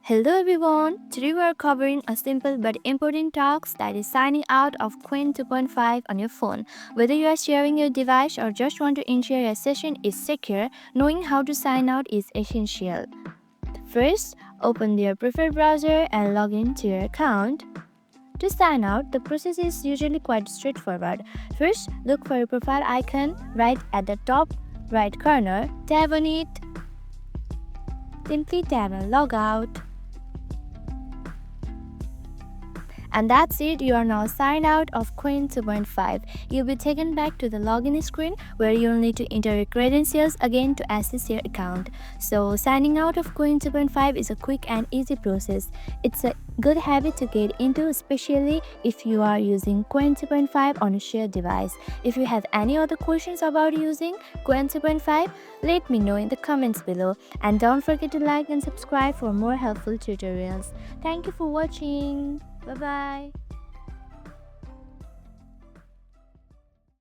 Hello everyone, today we are covering a simple but important task that is signing out of Qwen 2.5 on your phone. Whether you are sharing your device or just want to ensure your session is secure, knowing how to sign out is essential. First, open your preferred browser and log into your account. To sign out, the process is usually quite straightforward. First, look for your profile icon right at the top right corner, tap on it, simply tap on Logout. And that's it, you are now signed out of Qwen 2.5. You'll be taken back to the login screen where you'll need to enter your credentials again to access your account. So signing out of Qwen 2.5 is a quick and easy process. It's a good habit to get into, especially if you are using Qwen 2.5 on a shared device. If you have any other questions about using Qwen 2.5, let me know in the comments below. And don't forget to like and subscribe for more helpful tutorials. Thank you for watching. Bye-bye.